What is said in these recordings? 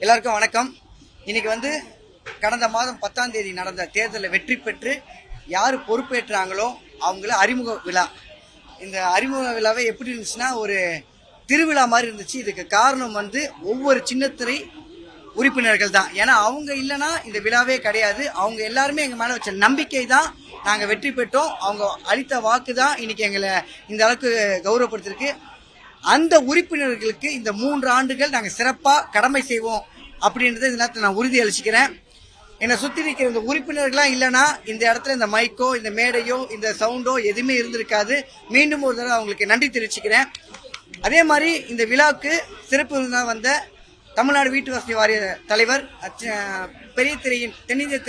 எல்லாருக்கும் வணக்கம். இன்னைக்கு கடந்த மாதம் 10ஆம் தேதி நடந்த தேர்தலில் வெற்றி பெற்று யார் பொறுப்பேற்றாங்களோ அவங்கள அறிமுக விழா. இந்த அறிமுக விழாவை எப்படி இருந்துச்சுன்னா ஒரு திருவிழா மாதிரி இருந்துச்சு. இதுக்கு காரணம் ஒவ்வொரு சின்னத்திரை உறுப்பினர்கள் தான். ஏன்னா அவங்க இல்லைன்னா இந்த விழாவே கிடையாது. அவங்க எல்லாருமே எங்கள் மேலே வச்ச நம்பிக்கை தான் நாங்கள் வெற்றி பெற்றோம். அவங்க அளித்த வாக்கு தான் இன்னைக்கு எங்களை இந்த அளவுக்கு கௌரவப்படுத்திருக்கு. அந்த உறுப்பினர்களுக்கு இந்த 3 ஆண்டுகள் நாங்கள் சிறப்பாக கடமை செய்வோம் அப்படின்றத இந்த நேரத்தில் நான் உறுதி அளிச்சுக்கிறேன். என்னை சுற்றி இருக்கிற இந்த உறுப்பினர்கள்லாம் இல்லைன்னா இந்த இடத்துல இந்த மைக்கோ இந்த மேடையோ இந்த சவுண்டோ எதுவுமே இருந்திருக்காது. மீண்டும் ஒரு தடவை அவங்களுக்கு நன்றி தெரிவிச்சுக்கிறேன். அதே மாதிரி இந்த விழாவுக்கு சிறப்பு விருந்தினராக வந்த தமிழ்நாடு வீட்டு வசதி வாரிய தலைவர், பெரிய திரையின் தென்னிந்திய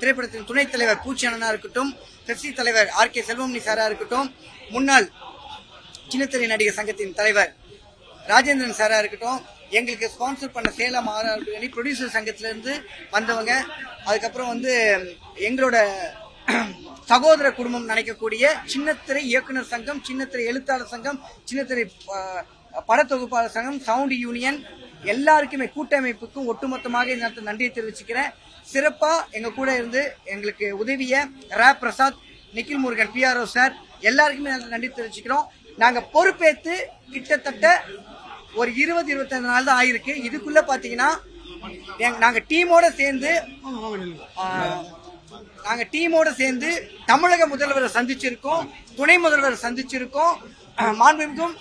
திரைப்படத்தின் துணைத் தலைவர் பூச்சியண்ணனா இருக்கட்டும், பெப்சி தலைவர் RK செல்வமணி சாரா இருக்கட்டும், முன்னாள் சின்னத்திரை நடிகர் சங்கத்தின் தலைவர் ராஜேந்திரன் சாரா இருக்கட்டும், எங்களுக்கு ஸ்பான்சர் பண்ண சேலம் ஆர்ஆர் ப்ரொடியூசர் சங்கத்திலிருந்து வந்தவங்க, அதுக்கப்புறம் எங்களோட சகோதர குடும்பம் நினைக்கக்கூடிய சின்னத்திரை இயக்குனர் சங்கம், சின்னத்திரை எழுத்தாளர் சங்கம், சின்னத்திரை படத்தொகுப்பாளர் சங்கம், சவுண்ட் யூனியன், எல்லாருக்குமே கூட்டமைப்புக்கும் ஒட்டுமொத்தமாக இந்த நேரத்தில் நன்றியை தெரிவிச்சுக்கிறேன். சிறப்பா எங்க கூட இருந்து எங்களுக்கு உதவிய ரா பிரசாத், நிக்கில் முருகன், PRO சார், எல்லாருக்குமே நன்றி தெரிவிச்சுக்கிறோம். நாங்க பொறுப்பேற்று கிட்டத்தட்ட ஒரு 20-25 நாள் தான் ஆயிருக்கு. இதுக்குள்ள பாத்தீங்கன்னா நாங்க டீமோட சேர்ந்து தமிழக முதல்வரை சந்திச்சிருக்கோம், துணை முதல்வரை சந்திச்சிருக்கோம், மாண்புமிகும்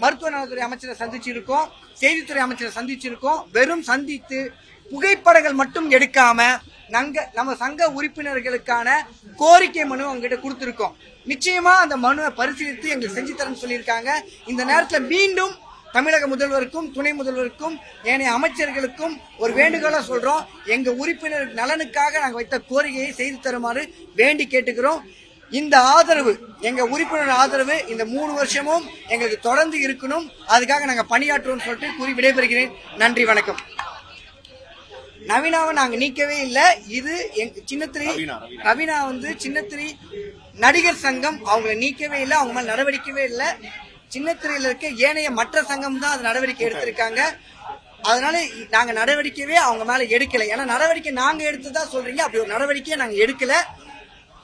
மருத்துவ நலத்துறை அமைச்சரை சந்திச்சிருக்கோம், செய்தித்துறை அமைச்சரை சந்திச்சிருக்கோம். வெறும் சந்தித்து புகைப்படங்கள் மட்டும் எடுக்காம நம்ம சங்க உறுப்பினர்களுக்கான கோரிக்கை மனு அவங்ககிட்ட கொடுத்திருக்கோம். நிச்சயமா அந்த மனுவை பரிசீலித்து எங்களுக்கு செஞ்சு தரேன்னு சொல்லியிருக்காங்க. இந்த நேரத்தில் மீண்டும் தமிழக முதல்வருக்கும் துணை முதல்வருக்கும் ஏனைய அமைச்சர்களுக்கும் ஒரு வேண்டுகோளா சொல்றோம். எங்க உறுப்பினர் நலனுக்காக நாங்கள் வைத்த கோரிக்கையை செய்து தருமாறு வேண்டி கேட்டுக்கிறோம். இந்த ஆதரவு, எங்க உறுப்பினர் ஆதரவு இந்த 3 வருஷமும் எங்களுக்கு தொடர்ந்து இருக்கணும். அதுக்காக நாங்கள் பணியாற்றுவோம் சொல்லிட்டு கூறி விடைபெறுகிறேன். நன்றி, வணக்கம். நவீனாவை நாங்க நீக்கவே இல்லை. இது சின்னத்திரை நவீனா சின்னத்திரை நடிகர் சங்கம் அவங்களை நீக்கவே இல்லை, அவங்க மேல நடவடிக்கையே இல்லை. சின்னத்திரையில இருக்க ஏனைய மற்ற சங்கம் தான் அது நடவடிக்கை எடுத்திருக்காங்க. அதனால நாங்க நடவடிக்கையே அவங்க மேல எடுக்கல. ஏன்னா நடவடிக்கை நாங்க எடுத்துதான் சொல்றீங்க, அப்படி ஒரு நடவடிக்கையை நாங்க எடுக்கல.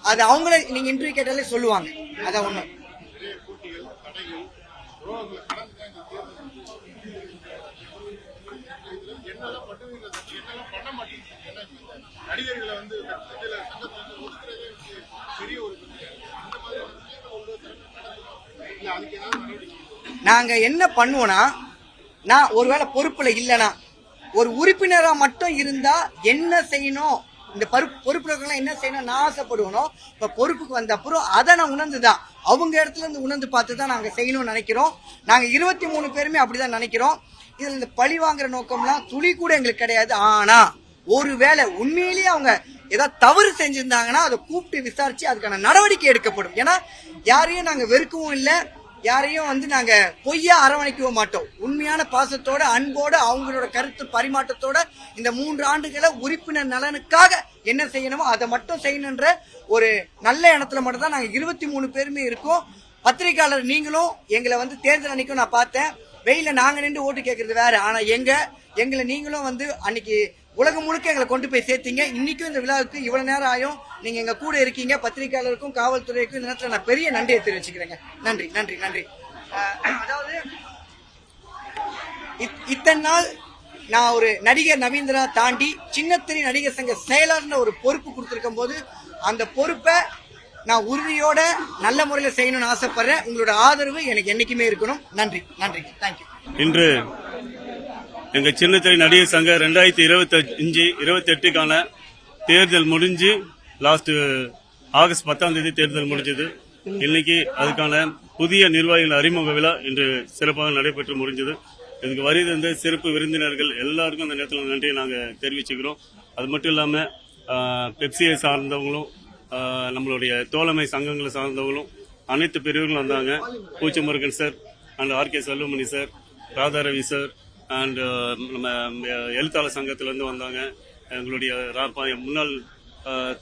அது அவங்கள நீங்க இன்டர்வியூ கேட்டாலே சொல்லுவாங்க. அதான் ஒண்ணு. நாங்க என்ன பண்ணுவோம்னா, நான் ஒருவேளை பொறுப்புல இல்லைனா ஒரு உறுப்பினரா மட்டும் இருந்தா என்ன செய்யணும், இந்த பொறுப்புகள் என்ன செய்யணும் நான் ஆசைப்படுவனோ, இப்ப பொறுப்புக்கு வந்த அப்புறம் அதை நான் உணர்ந்துதான் அவங்க இடத்துல இருந்து உணர்ந்து பார்த்துதான் நாங்க செய்யணும்னு நினைக்கிறோம். நாங்க 23 பேருமே அப்படிதான் நினைக்கிறோம். இதுல இந்த பழி வாங்குற நோக்கம்லாம் துளி கூட எங்களுக்கு கிடையாது. ஆனா ஒருவேளை உண்மையிலேயே அவங்க ஏதாவது தவறு செஞ்சிருந்தாங்கன்னா அதை கூப்பிட்டு விசாரிச்சு அதுக்கான நடவடிக்கை எடுக்கப்படும். ஏன்னா யாரையும் நாங்க வெறுக்கவும் இல்லை, யாரையும் நாங்க பொய்யா அரவணைக்கவும் மாட்டோம். உண்மையான பாசத்தோட அன்போட அவங்களோட கருத்து பரிமாற்றத்தோட இந்த 3 ஆண்டுகளை உறுப்பினர் நலனுக்காக என்ன செய்யணுமோ அதை மட்டும் செய்யணுன்ற ஒரு நல்ல எண்ணத்துல மட்டும் தான் நாங்க 23 பேருமே இருக்கோம். பத்திரிகையாளர் நீங்களும் எங்களை தேர்தல் அன்னைக்கும் நான் பார்த்தேன். வெயில நாங்க நின்று ஓட்டு கேட்கறது வேற, ஆனா எங்களை நீங்களும் அன்னைக்கு உலகம் முழுக்க எங்களை கொண்டு போய் சேர்த்தீங்க. இன்னைக்கும் இந்த விழாவுக்கு இவ்வளவு நேரம் ஆயும் நீங்க எங்க கூட இருக்கீங்க. பத்திரிகையாளருக்கும் காவல்துறைக்கும் இந்த நேரத்தில் நான் பெரிய நன்றியை தெரிவிச்சுக்கிறேங்க. நன்றி நன்றி நன்றி. அதாவது இத்தனை நாள் நான் ஒரு நடிகர் நவீந்திரா தாண்டி சின்னத்திரை நடிகர் சங்க செயலர்னு ஒரு பொறுப்பு கொடுத்திருக்கும் போது அந்த பொறுப்பை நான் உறுதியோட நல்ல முறையில் செய்யணும்னு ஆசைப்படுறேன். உங்களோட ஆதரவு எனக்கு என்னைக்குமே இருக்கணும். நன்றி நன்றி, தேங்க்யூ. இன்று எங்க சின்னத்திரை நடிகர் சங்க 2025-28க்கான தேர்தல் முடிஞ்சு லாஸ்ட் ஆகஸ்ட் 10ஆம் தேதி தேர்தல் முடிஞ்சது. இன்னைக்கு அதுக்கான புதிய நிர்வாகிகள் அறிமுக விழா இன்று சிறப்பாக நடைபெற்று முடிஞ்சது. இதுக்கு வருகை சிறப்பு விருந்தினர்கள் எல்லாருக்கும் அந்த நேரத்தில் நன்றியை நாங்கள் தெரிவிச்சுக்கிறோம். அது மட்டும் இல்லாமல் பெப்சியை சார்ந்தவங்களும் நம்மளுடைய தோழமை சங்கங்களை சார்ந்தவங்களும் அனைத்து பிரிவுகளும் வந்தாங்க. Poochi Murugan sir and RK Selvamani sir, Radharavi sir and நம்ம எழுத்தாளர் சங்கத்திலேருந்து வந்தாங்க. எங்களுடைய முன்னாள்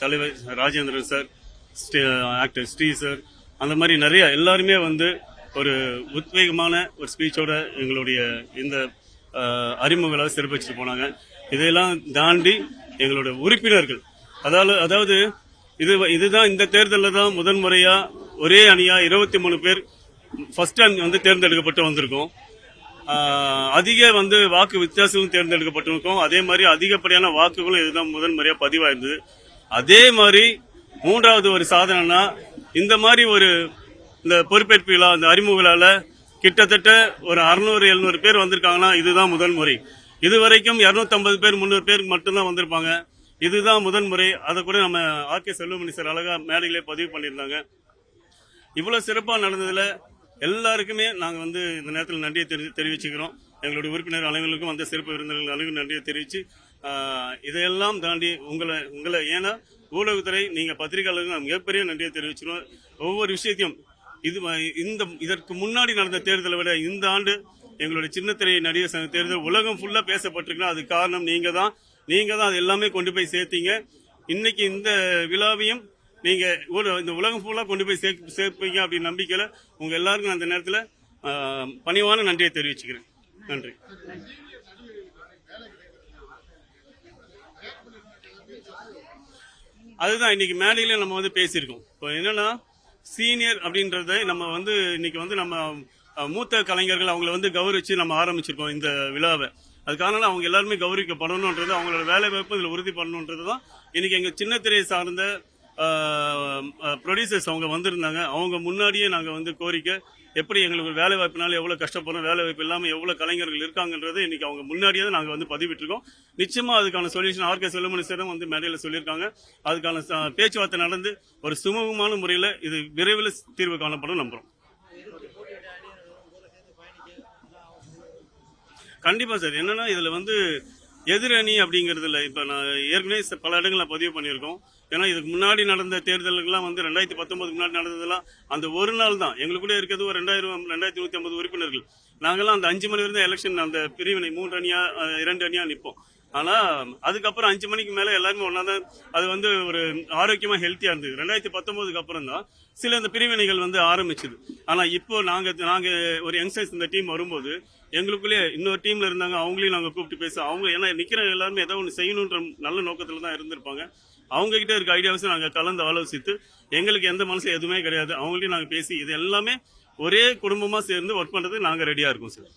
தலைவர் Rajendran sir, actor Sri sir, அந்த மாதிரி நிறைய எல்லாருமே ஒரு உத்வேகமான ஒரு ஸ்பீச்சோட எங்களுடைய இந்த அறிமுக விழாவை சிறப்பிச்சுட்டு போனாங்க. இதையெல்லாம் தாண்டி எங்களோட உறுப்பினர்கள் அதாவது இதுதான் இந்த தேர்தலில் தான் முதன்முறையா ஒரே அணியா 23 பேர் ஃபர்ஸ்ட் டைம் வந்து தேர்ந்தெடுக்கப்பட்டு வந்திருக்கோம். அதிக வந்து வாக்கு வித்தியாசங்களும் தேர்ந்தெடுக்கப்பட்டிருக்கோம். அதே மாதிரி அதிகப்படியான வாக்குகளும் இதுதான் முதன்முறையா பதிவாயிருந்தது. அதே மாதிரி மூன்றாவது ஒரு சாதனைனா இந்த மாதிரி இந்த பொறுப்பேற்பு விழா, இந்த அறிமுக விழால கிட்டத்தட்ட ஒரு 600-700 பேர் வந்திருக்காங்கன்னா இதுதான் முதல் முறை. இதுவரைக்கும் 250 பேர் 300 பேர் மட்டும்தான் வந்திருப்பாங்க. இதுதான் முதல் முறை. அதை கூட நம்ம ஆர்கே செல்வமணி சார் அழகா மேடையிலே பதிவு பண்ணியிருந்தாங்க. இவ்வளவு சிறப்பா நடந்ததுல எல்லாருக்குமே நாங்க வந்து இந்த நேரத்தில் நன்றியை தெரிவிச்சுக்கிறோம். எங்களுடைய உறுப்பினர் அனைவருக்கும் வந்த சிறப்பு விருந்தினர்கள் அனைவரும் நன்றியை தெரிவிச்சு இதையெல்லாம் தாண்டி உங்களை ஏன்னா ஊடகத்துறை நீங்க பத்திரிகையாளர்கள் மிகப்பெரிய நன்றியை தெரிவிச்சிருவோம். ஒவ்வொரு விஷயத்தையும் இதற்கு முன்னாடி நடந்த தேர்தலை விட இந்த ஆண்டு எங்களுடைய சின்னத்திரை நடிகர் சங்க தேர்தல் உலகம் ஃபுல்லா பேசப்பட்டிருக்குன்னா அது காரணம் நீங்க தான் அது எல்லாமே கொண்டு போய் சேர்த்தீங்க. இன்னைக்கு இந்த விழாவையும் நீங்க இந்த உலகம் ஃபுல்லா கொண்டு போய் சேர்ப்பீங்க அப்படின்னு நம்பிக்கையில உங்க எல்லாருக்கும் அந்த நேரத்தில் பணிவான நன்றியை தெரிவிச்சுக்கிறேன். நன்றி. அதுதான் இன்னைக்கு மேடையில நம்ம வந்து பேசியிருக்கோம். இப்போ என்னன்னா சீனியர் அப்படின்றத நம்ம வந்து இன்னைக்கு வந்து நம்ம மூத்த கலைஞர்கள் அவங்களை வந்து கௌரவிச்சு நம்ம ஆரம்பிச்சிருக்கோம் இந்த விழாவை. அதுக்கான அவங்க எல்லாருமே கௌரவிக்கப்படணும்ன்றது அவங்களோட வேலை வாய்ப்பு இதில் உறுதி பண்ணணுன்றது தான் இன்னைக்கு எங்க சின்னத்திரையை சார்ந்த ப்ரொடியூசர்ஸ் அவங்க வந்திருந்தாங்க. அவங்க முன்னாடியே நாங்கள் வந்து கோரிக்கை எப்படி எங்களுக்கு வேலை வாய்ப்புனால எவ்வளோ கஷ்டப்படுறோம், வேலை வாய்ப்பு இல்லாமல் எவ்வளோ கலைஞர்கள் இருக்காங்கன்றது இன்னைக்கு அவங்க முன்னாடியே நாங்கள் வந்து பதிவிட்டிருக்கோம். நிச்சயமா அதுக்கான சொல்யூஷன் ஆர்கே செல்வமணி சாரும் வந்து மேடையில் சொல்லியிருக்காங்க. அதுக்கான பேச்சுவார்த்தை நடந்து ஒரு சுமூகமான முறையில் இது விரைவில் தீர்வு காணப்படும் நம்புறோம். கண்டிப்பா சார். என்னன்னா இதுல வந்து எதிரணி அப்படிங்கறதுல இப்ப நான் ஏற்கனவே பல இடங்கள்ல பதிவு பண்ணியிருக்கோம். ஏன்னா இதுக்கு முன்னாடி நடந்த தேர்தலுக்குலாம் வந்து 2019 முன்னாடி நடந்ததெல்லாம் அந்த ஒரு நாள் தான் எங்களுக்குள்ள இருக்கிறது ஒரு 2150 உறுப்பினர்கள். நாங்கெல்லாம் அந்த 5 மணி வரைக்கும் எலெக்ஷன் அந்த பிரிவினை 3 அணியா 2 அணியா நிற்போம். ஆனா அதுக்கப்புறம் 5 மணிக்கு மேல எல்லாருமே ஒன்னாதான் அது வந்து ஒரு ஆரோக்கியமா ஹெல்த்தியா இருந்தது. 2019க்கு அப்புறம் தான் சில இந்த பிரிவினைகள் வந்து ஆரம்பிச்சது. ஆனா இப்போ நாங்க ஒரு யங்ஸ்டர்ஸ் இந்த டீம் வரும்போது எங்களுக்குள்ளே இன்னொரு டீம்ல இருந்தாங்க, அவங்களையும் நாங்க கூப்பிட்டு பேச அவங்க ஏன்னா நிக்கிற எல்லாருமே ஏதோ ஒன்று செய்யணுன்ற நல்ல நோக்கத்துல தான் இருந்திருப்பாங்க. அவங்க கிட்ட இருக்க ஐடியாஸை நாங்க கலந்து ஆலோசித்து எங்களுக்கு எந்த மனசு எதுவுமே கிடையாது, அவங்களையும் நாங்க பேசி இது எல்லாமே ஒரே குடும்பமா சேர்ந்து ஒர்க் பண்றதுக்கு நாங்க ரெடியா இருக்கோம் சார்.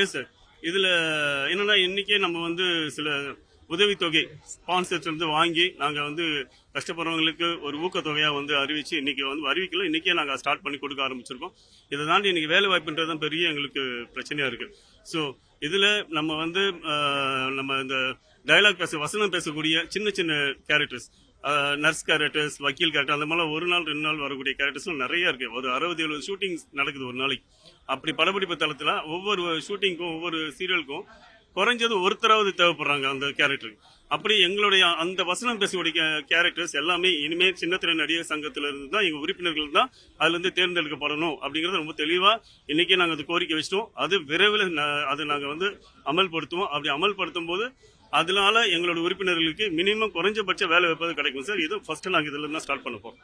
Yes sir. இதுல என்னன்னா இன்னைக்கே நம்ம வந்து சில உதவித்தொகை ஸ்பான்சர்ஸ் வந்து வாங்கி நாங்க வந்து கஷ்டப்படுறவங்களுக்கு ஒரு ஊக்கத்தொகையா வந்து அறிவிச்சு இன்னைக்கு வந்து அறிவிக்கல, இன்னைக்கே நாங்க ஸ்டார்ட் பண்ணி கொடுக்க ஆரம்பிச்சிருக்கோம். இதை தாண்டி இன்னைக்கு வேலை வாய்ப்புன்றதுதான் பெரிய எங்களுக்கு பிரச்சனையா இருக்கு. ஸோ இதுல நம்ம வந்து நம்ம இந்த டயலாக் வசனம் பேசக்கூடிய சின்ன சின்ன கேரக்டர்ஸ், நர்ஸ் கேரக்டர்ஸ், வக்கீல் கேரக்டர், அந்த மாதிரி ஒரு நாள் 2 நாள் வரக்கூடிய கேரக்டர்ஸும் நிறைய இருக்கு. ஒரு 60-70 ஷூட்டிங் நடக்குது ஒரு நாளைக்கு. அப்படி படப்பிடிப்பு தளத்துல ஒவ்வொரு ஷூட்டிங்க்கும் ஒவ்வொரு சீரியலுக்கும் குறைஞ்சது ஒருத்தராவது தேவைப்படுறாங்க அந்த கேரக்டருக்கு. அப்படி எங்களுடைய அந்த வசனம் பேசக்கூடிய கேரக்டர்ஸ் எல்லாமே இனிமேல் சின்னத்திரை நடிகர் சங்கத்தில இருந்து தான் எங்க உறுப்பினர்கள் தான் அதுல இருந்து தேர்ந்தெடுக்கப்படணும் அப்படிங்கறது ரொம்ப தெளிவா இன்னைக்கே நாங்க அது கோரிக்கை வச்சிட்டோம். அது விரைவில் அது நாங்க வந்து அமல்படுத்துவோம். அப்படி அமல்படுத்தும் போது அதனால எங்களோட உறுப்பினர்களுக்கு மினிமம் குறைஞ்சபட்ச வேலை வாய்ப்பு கிடைக்கும் சார். இது ஃபர்ஸ்ட் நாங்க இதுல இருந்து ஸ்டார்ட் பண்ண போறோம்.